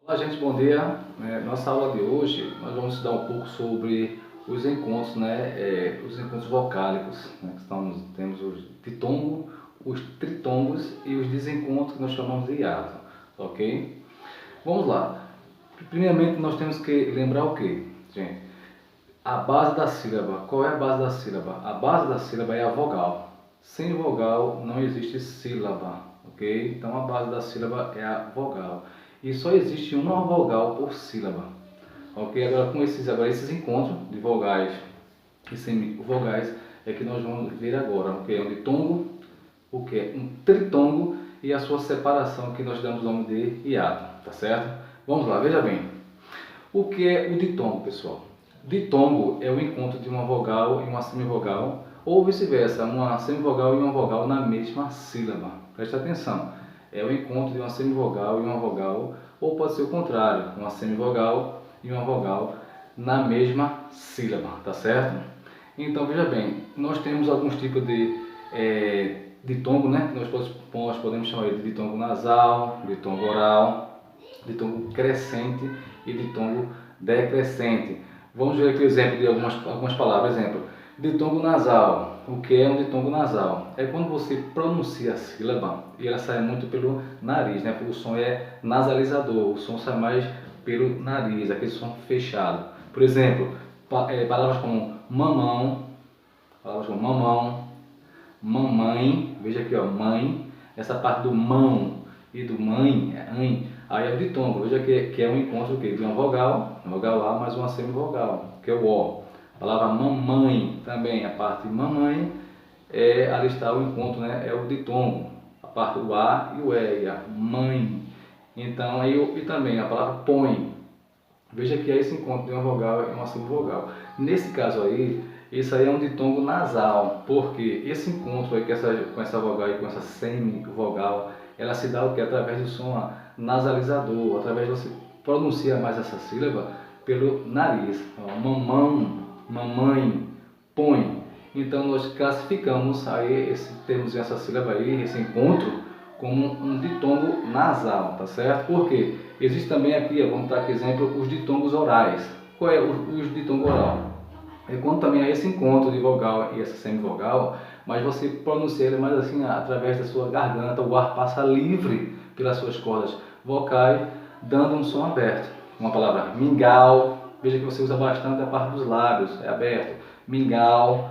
Olá, gente, bom dia. Nossa aula de hoje nós vamos estudar um pouco sobre os encontros, os encontros vocálicos, né, temos os ditongos, os tritongos e os desencontros que nós chamamos de hiato, ok? Vamos lá. Primeiramente nós temos que lembrar o que, gente? A base da sílaba. Qual é a base da sílaba? A base da sílaba é a vogal. Sem vogal não existe sílaba, ok? Então a base da sílaba é a vogal. E só existe uma vogal por sílaba, ok? Agora esses encontros de vogais e semivogais é que nós vamos ver agora, o que é um ditongo, o que é um tritongo e a sua separação que nós damos o nome de hiato, tá certo? Vamos lá, veja bem. O que é o ditongo, pessoal? Ditongo é o encontro de uma vogal e uma semivogal, ou vice-versa, uma semivogal e uma vogal na mesma sílaba. Preste atenção, é o encontro de uma semivogal e uma vogal, ou pode ser o contrário, uma semivogal e uma vogal na mesma sílaba, tá certo? Então veja bem, nós temos alguns tipos de ditongo, né? Nós podemos chamar ele de ditongo nasal, ditongo oral, ditongo crescente e ditongo decrescente. Vamos ver aqui o exemplo de algumas palavras. Exemplo, ditongo nasal. O que é um ditongo nasal? É quando você pronuncia a sílaba e ela sai muito pelo nariz, né? Porque o som é nasalizador, o som sai mais pelo nariz, aquele som fechado. Por exemplo, palavras como mamão, mamãe, veja aqui, ó, mãe, essa parte do mão e do mãe, aí é o ditongo, veja que é um encontro de uma vogal A mais uma semivogal, que é o O. A palavra mamãe também, a parte mamãe, ali está o encontro, né, é o ditongo, a parte do A e o E, a mãe. Então, e também a palavra põe, veja que é esse encontro de uma vogal e uma semivogal. Nesse caso aí, isso aí é um ditongo nasal, porque esse encontro aí com essa vogal e com essa semivogal, ela se dá o que? Através do som nasalizador, através de você pronunciar mais essa sílaba pelo nariz. Mamão, mamãe, põe. Então nós classificamos aí temos essa sílaba aí, esse encontro, como um ditongo nasal, tá certo? Por quê? Existe também aqui, vamos dar aqui exemplo, os ditongos orais. Qual é os ditongo oral? É quando também há esse encontro de vogal e essa semivogal, mas você pronuncia ele mais assim, através da sua garganta, o ar passa livre pelas suas cordas vocais, dando um som aberto. Uma palavra mingau, veja que você usa bastante a parte dos lábios, é aberto. Mingau,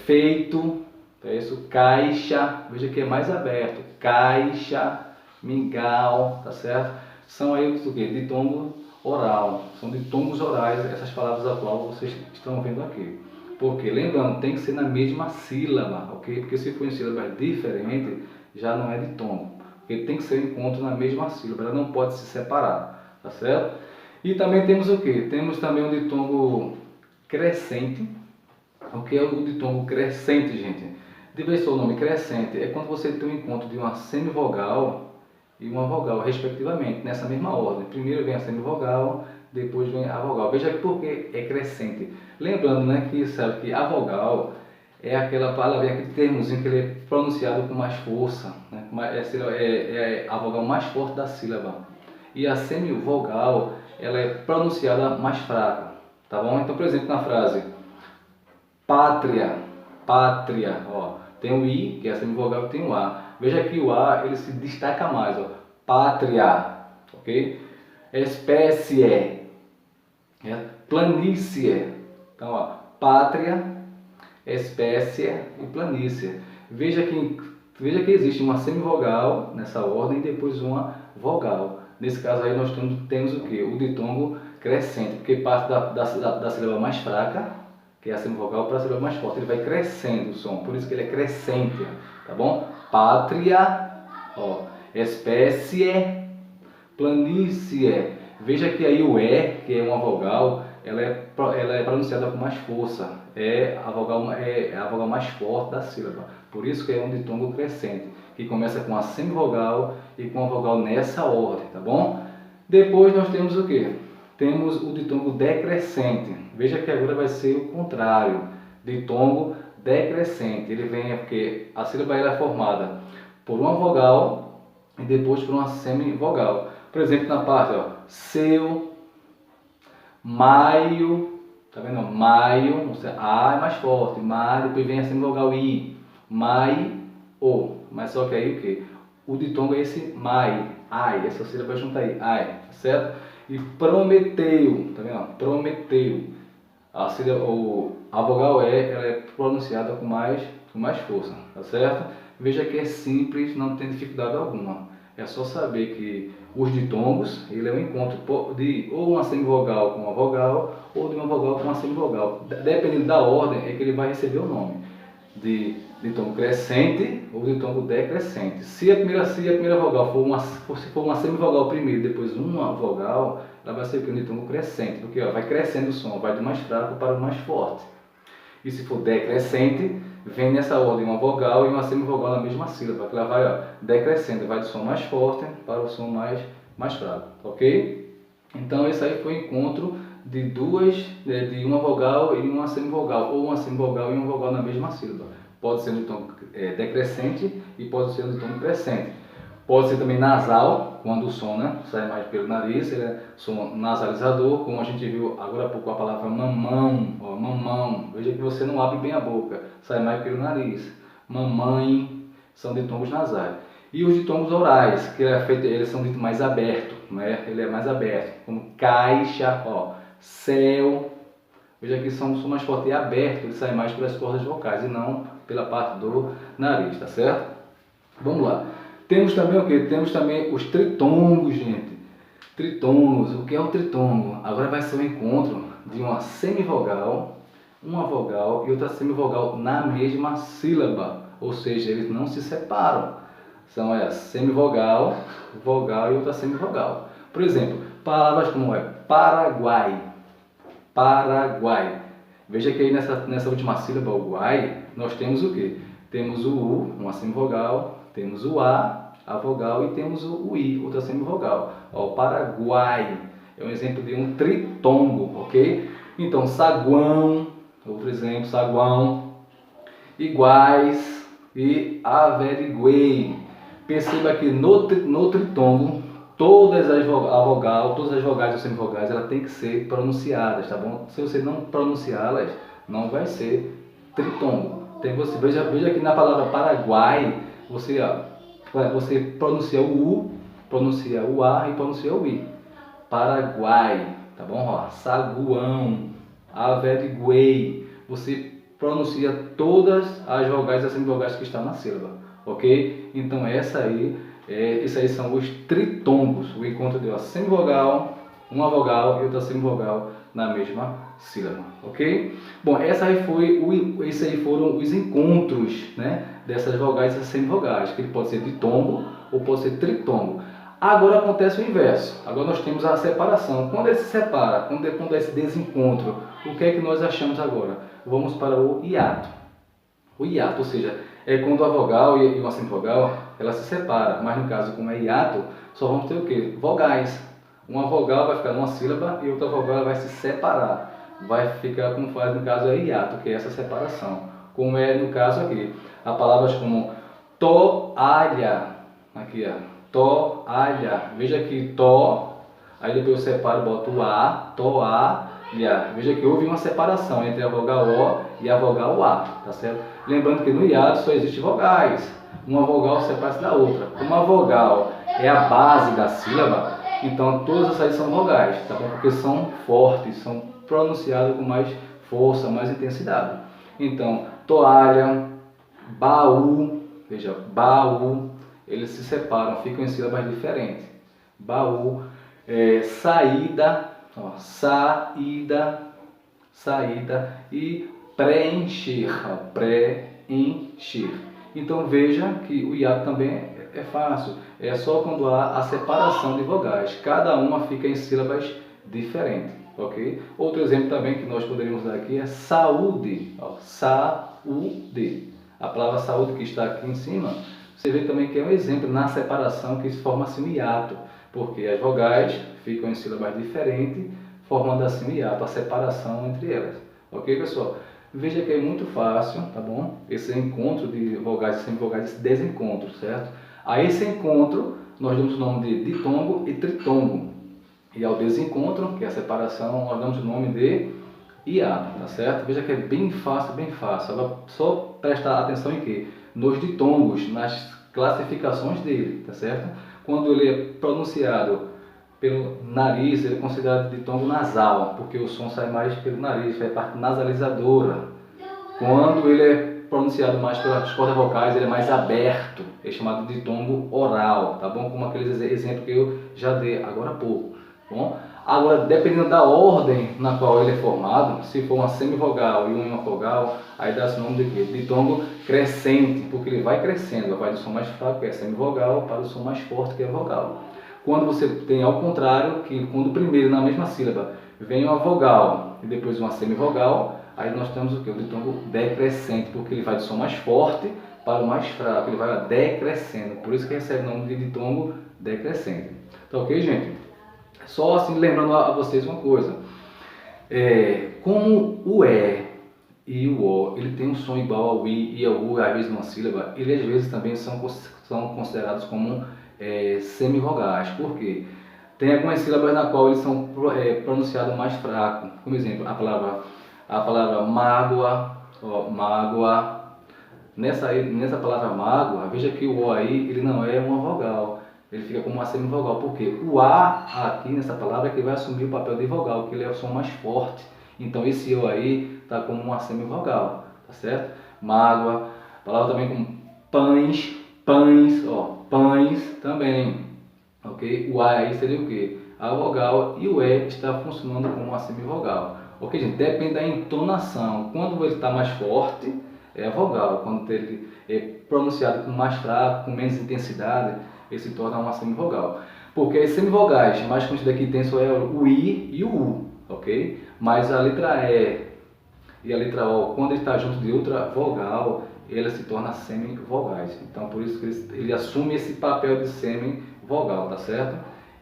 feito, é isso, caixa, veja que é mais aberto. Caixa, mingau, tá certo? São aí o que? Ditongo oral, são ditongos orais, essas palavras atuais vocês estão vendo aqui. Porque, lembrando, tem que ser na mesma sílaba, ok? Porque se for em sílabas diferentes, já não é ditongo. Porque tem que ser encontro na mesma sílaba, ela não pode se separar, tá certo? E também temos o que? Temos também o ditongo crescente. O que é o ditongo crescente, gente? De ver o nome crescente, é quando você tem um encontro de uma semivogal e uma vogal, respectivamente, nessa mesma ordem. Primeiro vem a semivogal, depois vem a vogal. Veja que por que é crescente. Lembrando, né, que sabe que a vogal é aquela palavra, aquele termozinho que ele é pronunciado com mais força, né? É a vogal mais forte da sílaba. E a semivogal, ela é pronunciada mais fraca, tá bom? Então, por exemplo, na frase pátria, pátria, ó, tem o I, que é a semivogal, e tem o A. Veja que o A ele se destaca mais, ó. Pátria, ok? Espécie, planície. Então, ó, pátria, espécie e planície. Veja que existe uma semivogal nessa ordem e depois uma vogal. Nesse caso aí nós temos o que? O ditongo crescente, porque parte da sílaba mais fraca, que é a semivogal, para a sílaba mais forte. Ele vai crescendo o som, por isso que ele é crescente, tá bom? Pátria, ó, espécie, planície. Veja que aí o E, que é uma vogal, ela é pronunciada com mais força. É a vogal mais forte da sílaba. Por isso que é um ditongo crescente, que começa com a semivogal e com a vogal nessa ordem, tá bom? Depois nós temos o que? Temos o ditongo decrescente. Veja que agora vai ser o contrário. Ditongo decrescente. Ele vem porque a sílaba é formada por uma vogal e depois por uma semivogal. Por exemplo, na parte, ó, seu, maio, tá vendo? Maio, A é mais forte, maio, depois vem a semivogal I, mai, o, mas só que aí o que? O ditongo é esse mai, ai, essa sílaba vai juntar aí, ai, tá certo? E prometeu, tá vendo? Prometeu, a sílaba, a vogal E, ela é pronunciada com mais força, tá certo? Veja que é simples, não tem dificuldade alguma. É só saber que os ditongos, ele é um encontro de ou uma semivogal com uma vogal, ou de uma vogal com uma semivogal. Dependendo da ordem, é que ele vai receber o nome de ditongo crescente ou ditongo decrescente. Se a primeira vogal se for uma semivogal primeiro, depois uma vogal, ela vai ser um ditongo crescente, porque ó, vai crescendo o som, vai do mais fraco para o mais forte. E se for decrescente, vem nessa ordem uma vogal e uma semivogal na mesma sílaba, que ela vai ó, decrescendo, vai do som mais forte para o som mais fraco, ok? Então esse aí foi o encontro de de uma vogal e uma semivogal, ou uma semivogal e uma vogal na mesma sílaba. Pode ser no tom decrescente e pode ser no tom crescente. Pode ser também nasal, quando o som sai mais pelo nariz, ele é som nasalizador, como a gente viu agora há pouco a palavra mamão, ó, mamão. Veja que você não abre bem a boca, sai mais pelo nariz. Mamãe, são ditongos nasais. E os ditongos orais, que eles são ditos mais abertos, né? Ele é mais aberto, como caixa, ó, céu. Veja que são mais fortes e abertos, ele sai mais pelas cordas vocais e não pela parte do nariz, tá certo? Vamos lá. Temos também o que? Temos também os tritongos, gente. Tritongos, o que é o tritongo? Agora vai ser o encontro de uma semivogal, uma vogal e outra semivogal na mesma sílaba, ou seja, eles não se separam. São a semivogal, vogal e outra semivogal. Por exemplo, palavras como Paraguai, Paraguai. Veja que aí nessa última sílaba, o guai, nós temos o que? Temos o U, uma semivogal, temos o A vogal, e temos o I, outra semivogal. Ó, o Paraguai é um exemplo de um tritongo, ok? Então, saguão, outro exemplo, saguão, iguais e averiguei. Perceba que no tritongo, todas as vogais ou semivogais, elas têm que ser pronunciadas, tá bom? Se você não pronunciá-las, não vai ser tritongo. Veja que na palavra Paraguai, você pronuncia o U, pronuncia o A e pronuncia o I. Paraguai, tá bom? Ó, saguão, averiguei. Você pronuncia todas as vogais e semivogais que estão na sílaba, ok? Então esses aí são os tritongos, o encontro de uma semivogal, uma vogal e outra semivogal na mesma sílaba, ok? Bom, esses aí foram os encontros, né, dessas vogais e semivogais, que ele pode ser ditongo ou pode ser tritongo. Agora acontece o inverso, agora nós temos a separação. Quando ele se separa, quando é esse desencontro, o que é que nós achamos agora? Vamos para o hiato. O hiato, ou seja, é quando a vogal e uma semivogal, ela se separa, mas no caso, como é hiato, só vamos ter o quê? Vogais. Uma vogal vai ficar numa sílaba e outra vogal vai se separar. Vai ficar como faz no caso é hiato, que é essa separação. Como é no caso aqui, há palavras como toalha, aqui ó, toalha. Veja que to, aí depois eu separo e boto o a, toalha. Veja que houve uma separação entre a vogal O e a vogal A, tá certo? Lembrando que no hiato só existe vogais. Uma vogal separa-se da outra. Como a vogal é a base da sílaba, então todas essas são vogais, tá bom? Porque são fortes, são pronunciadas com mais força, mais intensidade. Então, toalha, baú, veja, baú, eles se separam, ficam em sílabas diferentes. Baú, saída, ó, saída, saída e preencher, ó, preencher. Então veja que o hiato também é fácil, é só quando há a separação de vogais, cada uma fica em sílabas diferentes, ok? Outro exemplo também que nós poderíamos dar aqui é saúde, ó, saúde. A palavra saúde que está aqui em cima, você vê também que é um exemplo na separação que se forma assim um hiato, porque as vogais ficam em sílabas diferentes, formando assim um hiato, a separação entre elas, ok, pessoal? Veja que é muito fácil, tá bom? Esse encontro de vogais e semivogais, esse desencontro, certo? A esse encontro, nós damos o nome de ditongo e tritongo. E ao desencontro, que é a separação, nós damos o nome de hiato, tá certo? Veja que é bem fácil, bem fácil. Agora, só prestar atenção em que? Nos ditongos, nas classificações dele, tá certo? Quando ele é pronunciado pelo nariz, ele é considerado ditongo nasal, porque o som sai mais pelo nariz, é a parte nasalizadora. Quando ele é pronunciado mais pelas cordas vocais, ele é mais aberto, é chamado de ditongo oral, tá bom? Como aqueles exemplos que eu já dei agora há pouco, bom? Agora, dependendo da ordem na qual ele é formado, se for uma semivogal e uma vogal, aí dá-se o nome de quê? Ditongo crescente, porque ele vai crescendo, vai do som mais fraco, que é semivogal, para o som mais forte, que é vogal. Quando você tem ao contrário, que quando primeiro na mesma sílaba vem uma vogal e depois uma semivogal, aí nós temos o que? O ditongo decrescente, porque ele vai do som mais forte para o mais fraco, ele vai decrescendo, por isso que recebe o nome de ditongo decrescente. Tá ok, gente? Só assim lembrando a vocês uma coisa, como o e o O, ele tem um som igual ao I e ao U, às vezes numa sílaba, ele às vezes também são considerados como semivogais. Por quê? Tem algumas sílabas na qual eles são pronunciados mais fraco, como exemplo, a palavra mágoa, ó, mágoa. Nessa palavra mágoa, veja que o O aí, ele não é uma vogal, ele fica como uma semivogal, porque o A aqui nessa palavra é que vai assumir o papel de vogal, que ele é o som mais forte. Então esse O aí está como uma semivogal, tá certo? Mágoa, palavra também como pães, pães, ó, pães também, ok? O A aí seria o que? A vogal e o E está funcionando como uma semivogal. Ok, gente? Depende da entonação. Quando ele está mais forte, é a vogal. Quando ele é pronunciado com mais fraco, com menos intensidade, ele se torna uma semivogal. Porque as semivogais mais conhecidas que tem só é o I e o U, ok? Mas a letra E e a letra O, quando está junto de outra vogal, ela se torna semivogais. Então, por isso que ele assume esse papel de semivogal, tá certo?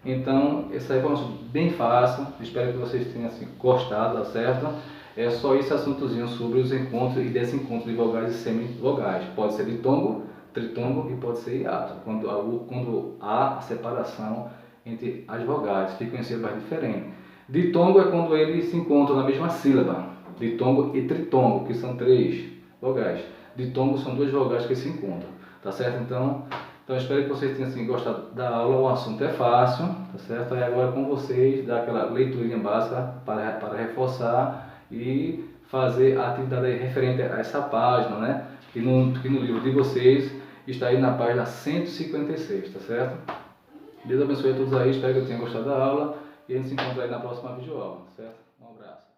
Então, essa aí foi bem fácil. Espero que vocês tenham assim, gostado, tá certo? É só esse assuntozinho sobre os encontros e desencontros de vogais e semivogais. Pode ser ditongo, tritongo e pode ser hiato, quando há a separação entre as vogais, ficam em sílabas diferentes. Ditongo é quando eles se encontram na mesma sílaba. Ditongo e tritongo, que são 3 vogais. Ditongo são 2 vogais que se encontram, tá certo? Então espero que vocês tenham assim, gostado da aula. O assunto é fácil, tá certo? Aí agora com vocês, dar aquela leiturinha básica para reforçar e fazer a atividade referente a essa página, né? Que no livro de vocês está aí na página 156, tá certo? Deus abençoe a todos aí, espero que tenham gostado da aula e a gente se encontra aí na próxima videoaula, certo? Um abraço.